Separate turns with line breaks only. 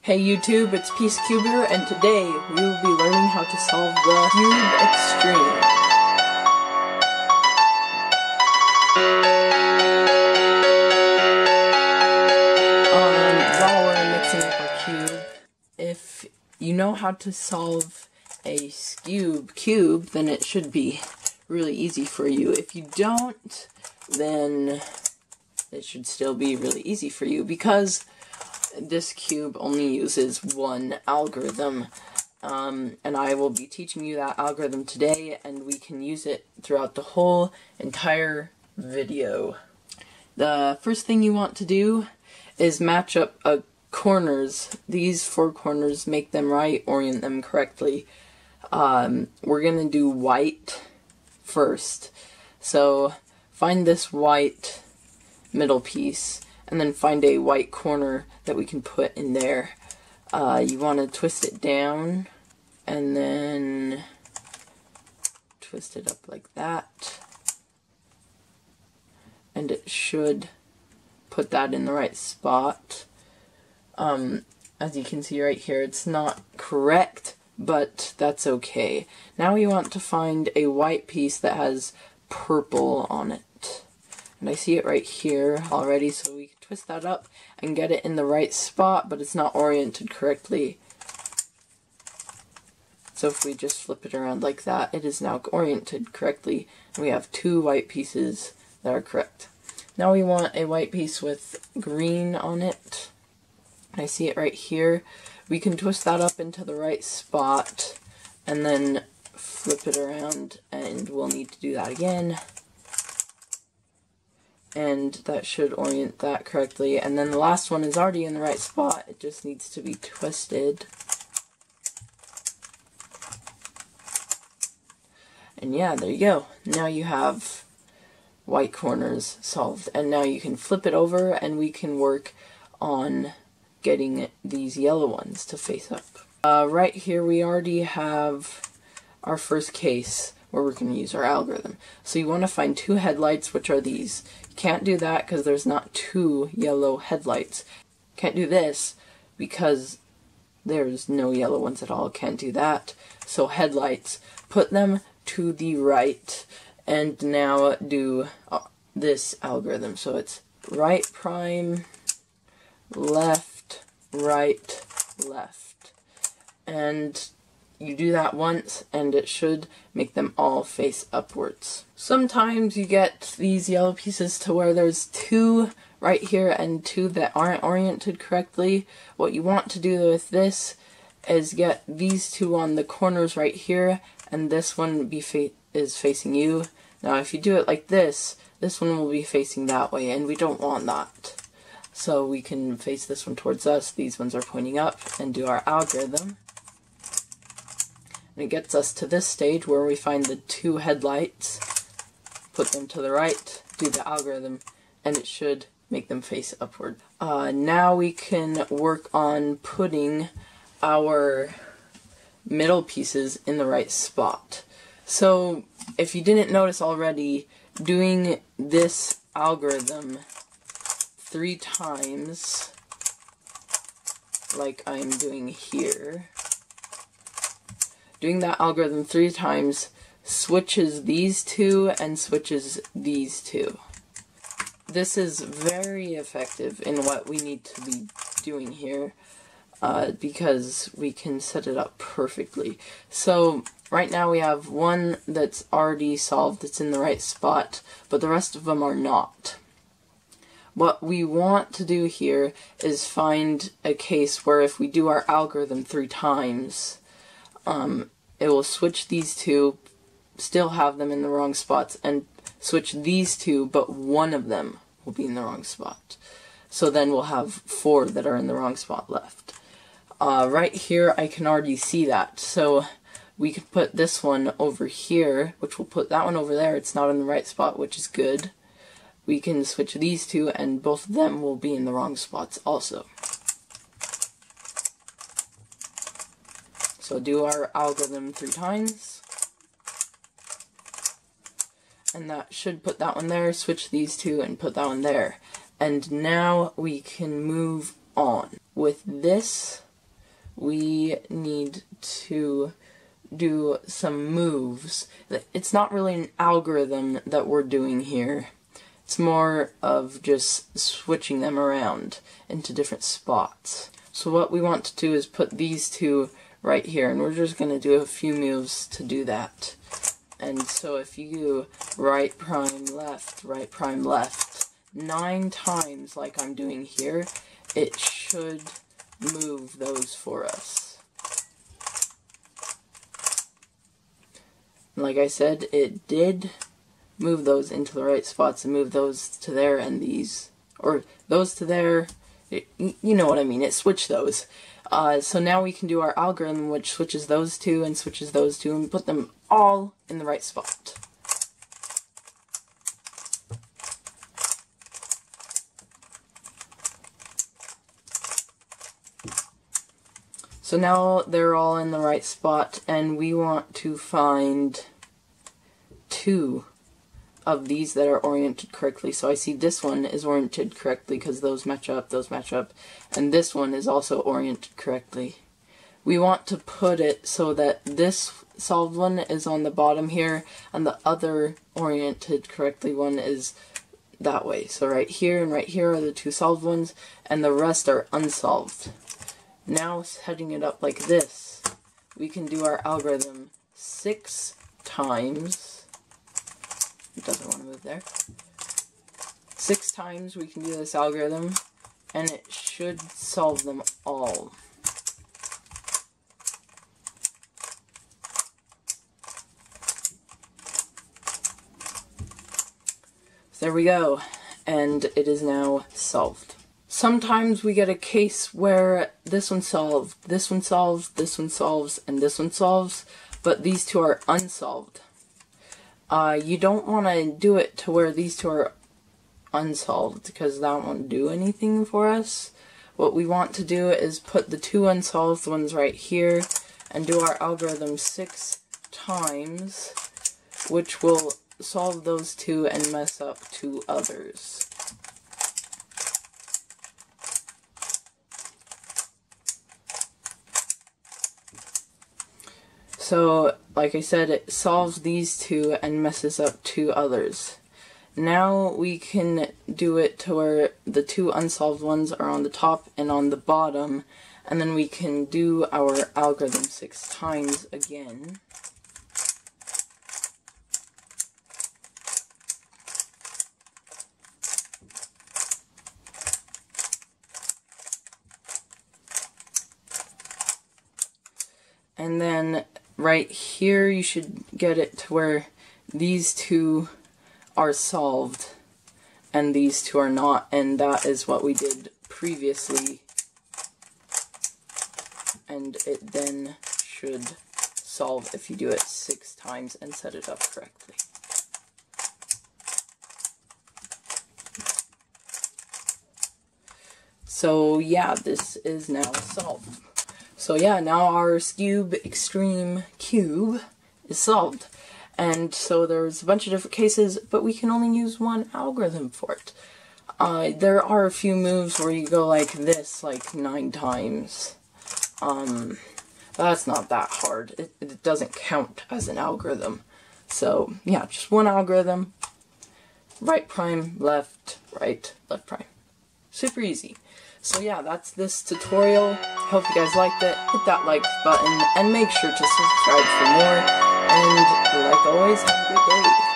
Hey YouTube, it's Skewb here, and today we will be learning how to solve the Skewb X-treme. While we're mixing up our cube, if you know how to solve a Skewb cube, then it should be really easy for you. If you don't, then it should still be really easy for you, because this cube only uses one algorithm, and I will be teaching you that algorithm today, and we can use it throughout the whole entire video. The first thing you want to do is match up corners. These four corners, make them right, orient them correctly. We're gonna do white first, so find this white middle piece, and then find a white corner that we can put in there. You want to twist it down, and then twist it up like that, and it should put that in the right spot. As you can see right here, it's not correct, but that's okay. Now we want to find a white piece that has purple on it. And I see it right here already, so we can twist that up and get it in the right spot, but it's not oriented correctly. So if we just flip it around like that, it is now oriented correctly, and we have two white pieces that are correct. Now we want a white piece with green on it. I see it right here. We can twist that up into the right spot, and then flip it around, and we'll need to do that again. And that should orient that correctly. And then the last one is already in the right spot. It just needs to be twisted. And yeah, there you go. Now you have white corners solved. And now you can flip it over, and we can work on getting these yellow ones to face up. Right here we already have our first case where we're going to use our algorithm. So you want to find two headlights, which are these. You can't do that because there's not two yellow headlights. Can't do this because there's no yellow ones at all. Can't do that. So headlights, put them to the right, and now do this algorithm. So it's right prime, left, right, left. And you do that once, and it should make them all face upwards. Sometimes you get these yellow pieces to where there's two right here and two that aren't oriented correctly. What you want to do with this is get these two on the corners right here, and this one is facing you. Now if you do it like this one will be facing that way, and we don't want that. So we can face this one towards us, these ones are pointing up, and do our algorithm. And it gets us to this stage where we find the two headlights, put them to the right, do the algorithm, and it should make them face upward. Now we can work on putting our middle pieces in the right spot. So if you didn't notice already, doing this algorithm 3 times, like I'm doing here, doing that algorithm 3 times switches these two and switches these two. This is very effective in what we need to be doing here, because we can set it up perfectly. So right now we have one that's already solved, it's in the right spot, but the rest of them are not. What we want to do here is find a case where if we do our algorithm 3 times, it will switch these two, still have them in the wrong spots, and switch these two, but one of them will be in the wrong spot. So then we'll have 4 that are in the wrong spot left. Right here I can already see that, so we can put this one over here, which will put that one over there. It's not in the right spot, which is good. We can switch these two, and both of them will be in the wrong spots also. So do our algorithm 3 times, and that should put that one there, switch these two, and put that one there. And now we can move on. With this, we need to do some moves. It's not really an algorithm that we're doing here. It's more of just switching them around into different spots. So what we want to do is put these two right here, and we're just going to do a few moves to do that. And so if you do right prime left 9 times like I'm doing here, it should move those for us. Like I said, it did move those into the right spots and move those to there and these, or those to there, you know what I mean, it switched those. So now we can do our algorithm, which switches those two and switches those two and put them all in the right spot. So now they're all in the right spot, and we want to find 2 of these that are oriented correctly. So I see this one is oriented correctly because those match up, and this one is also oriented correctly. We want to put it so that this solved one is on the bottom here, and the other oriented correctly one is that way. So right here and right here are the 2 solved ones, and the rest are unsolved. Now setting it up like this, we can do our algorithm 6 times. It doesn't want to move there. 6 times we can do this algorithm, and it should solve them all. So there we go, and it is now solved. Sometimes we get a case where this one solved, this one solves, this one solves, and this one solves, but these 2 are unsolved. You don't want to do it to where these 2 are unsolved, because that won't do anything for us. What we want to do is put the 2 unsolved ones right here, and do our algorithm 6 times, which will solve those 2 and mess up 2 others. So, like I said, it solves these 2 and messes up 2 others. Now we can do it to where the 2 unsolved ones are on the top and on the bottom, and then we can do our algorithm 6 times again. And then right here you should get it to where these 2 are solved and these 2 are not, and that is what we did previously, and it then should solve if you do it 6 times and set it up correctly. So yeah, this is now solved. So yeah, now our Skewb X-treme cube is solved. And so there's a bunch of different cases, but we can only use one algorithm for it. There are a few moves where you go like this, like 9 times. That's not that hard. It doesn't count as an algorithm. So yeah, just one algorithm. Right prime, left, right, left prime. Super easy. So yeah, that's this tutorial. Hope you guys liked it. Hit that like button and make sure to subscribe for more. And like always, have a good day.